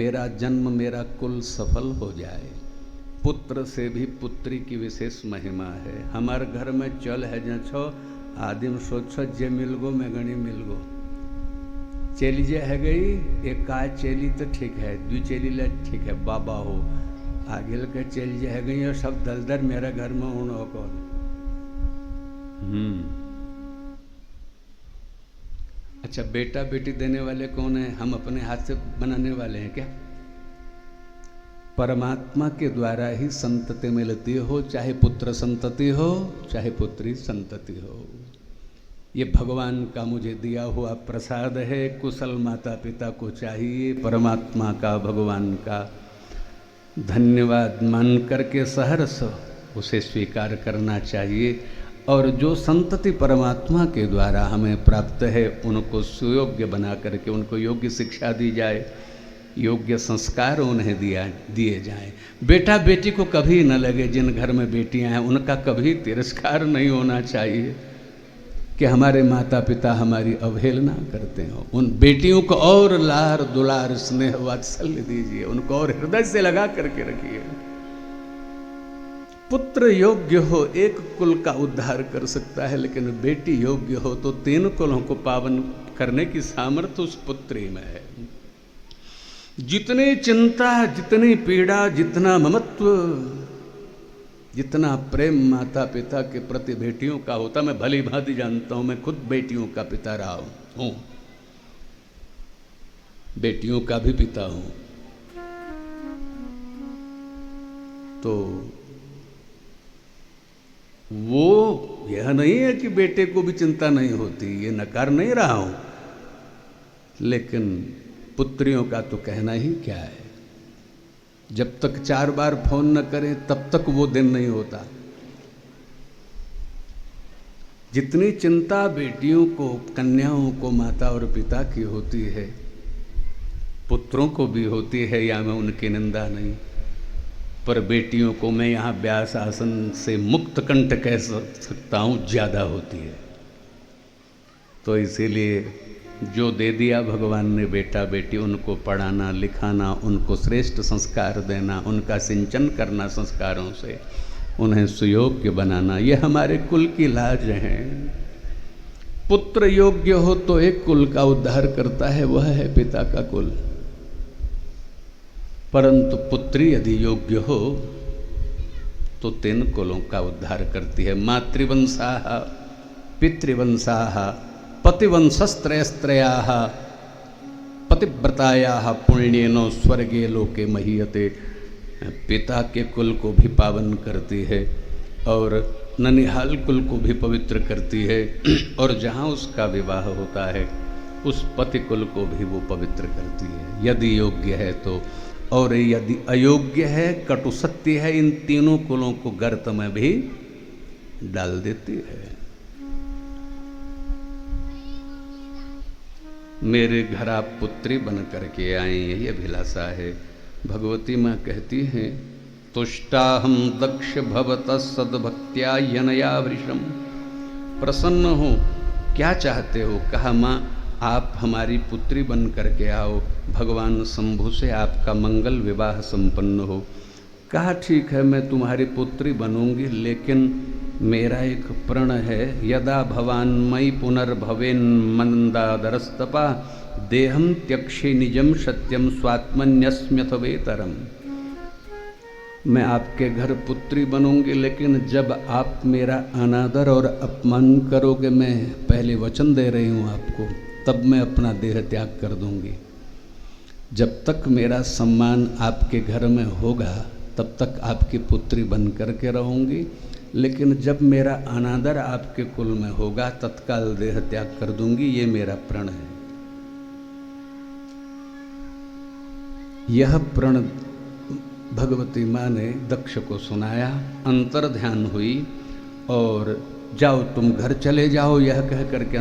मेरा जन्म मेरा कुल सफल हो जाए। पुत्र से भी पुत्री की विशेष महिमा है। हमारे घर में चल है जो छो आदिम सोचो जे मिल गो मैं गणी मिल गो चेली जे है गई एक का चेली तो ठीक है दू चेली ले ठीक है बाबा हो आगे के चेली जे है गई और सब दलदर मेरे घर में उन हो कौन। अच्छा बेटा बेटी देने वाले कौन है? हम अपने हाथ से बनाने वाले हैं क्या? परमात्मा के द्वारा ही संतति मिलती हो, चाहे पुत्र संतति हो चाहे पुत्री संतति हो। ये भगवान का मुझे दिया हुआ प्रसाद है। कुशल माता पिता को चाहिए परमात्मा का भगवान का धन्यवाद मान करके सहर्ष उसे स्वीकार करना चाहिए। और जो संतति परमात्मा के द्वारा हमें प्राप्त है उनको सुयोग्य बना करके उनको योग्य शिक्षा दी जाए, योग्य संस्कार उन्हें दिए जाएं। बेटा बेटी को कभी न लगे जिन घर में बेटियां हैं उनका कभी तिरस्कार नहीं होना चाहिए कि हमारे माता पिता हमारी अवहेलना करते हो। उन बेटियों को और लार दुलार स्नेह वात्सल्य दीजिए, उनको और हृदय से लगा करके रखिए। पुत्र योग्य हो एक कुल का उद्धार कर सकता है, लेकिन बेटी योग्य हो तो 3 कुलों को पावन करने की सामर्थ्य उस पुत्री में है। जितनी चिंता जितनी पीड़ा जितना ममत्व जितना प्रेम माता पिता के प्रति बेटियों का होता, मैं भली भांति जानता हूं। मैं खुद बेटियों का पिता रहा हूं, बेटियों का भी पिता हूं। तो वो यह नहीं है कि बेटे को भी चिंता नहीं होती, ये नकार नहीं रहा हूं, लेकिन पुत्रियों का तो कहना ही क्या है। जब तक 4 बार फोन न करें तब तक वो दिन नहीं होता। जितनी चिंता बेटियों को कन्याओं को माता और पिता की होती है पुत्रों को भी होती है, या मैं उनकी निंदा नहीं, पर बेटियों को मैं यहाँ व्यास आसन से मुक्त कंठ कह सकता हूँ ज़्यादा होती है। तो इसीलिए जो दे दिया भगवान ने बेटा बेटी, उनको पढ़ाना लिखाना, उनको श्रेष्ठ संस्कार देना, उनका सिंचन करना संस्कारों से, उन्हें सुयोग्य बनाना, यह हमारे कुल की लाज है। पुत्र योग्य हो तो एक कुल का उद्धार करता है, वह है पिता का कुल। परंतु पुत्री यदि योग्य हो तो 3 कुलों का उद्धार करती है। मातृवंशाः पितृवंशाः पतिवंशस्त्रयस्त्रयाः पतिव्रतायाः पुण्येनो स्वर्गे लोके महीयते। पिता के कुल को भी पावन करती है और ननिहाल कुल को भी पवित्र करती है, और जहाँ उसका विवाह होता है उस पति कुल को भी वो पवित्र करती है यदि योग्य है तो। और यदि अयोग्य है, कटु सत्य है, इन 3 कुलों को गर्त में भी डाल देती है। मेरे घर आप पुत्री बन करके आए, यही अभिलाषा है। भगवती माँ कहती हैं तुष्टाहम दक्ष भवतः सद्भक्त्या यनया वृषम। प्रसन्न हो, क्या चाहते हो? कहा माँ आप हमारी पुत्री बन करके आओ, भगवान शंभु से आपका मंगल विवाह संपन्न हो। कहा ठीक है मैं तुम्हारी पुत्री बनूंगी, लेकिन मेरा एक प्रण है, यदा भवान मयि पुनर्भवेन मंदादरस्तपा देहम त्यक्षे निजम सत्यम स्वात्मन्यस्म्यथ वेतरम। मैं आपके घर पुत्री बनूंगी, लेकिन जब आप मेरा अनादर और अपमान करोगे, मैं पहले वचन दे रही हूँ आपको, तब मैं अपना देह त्याग कर दूंगी। जब तक मेरा सम्मान आपके घर में होगा तब तक आपकी पुत्री बन करके रहूंगी, लेकिन जब मेरा अनादर आपके कुल में होगा तत्काल देह त्याग कर दूंगी। ये मेरा प्रण है। यह प्रण भगवती माँ ने दक्ष को सुनाया, अंतर ध्यान हुई और जाओ तुम घर चले जाओ, यह कह करके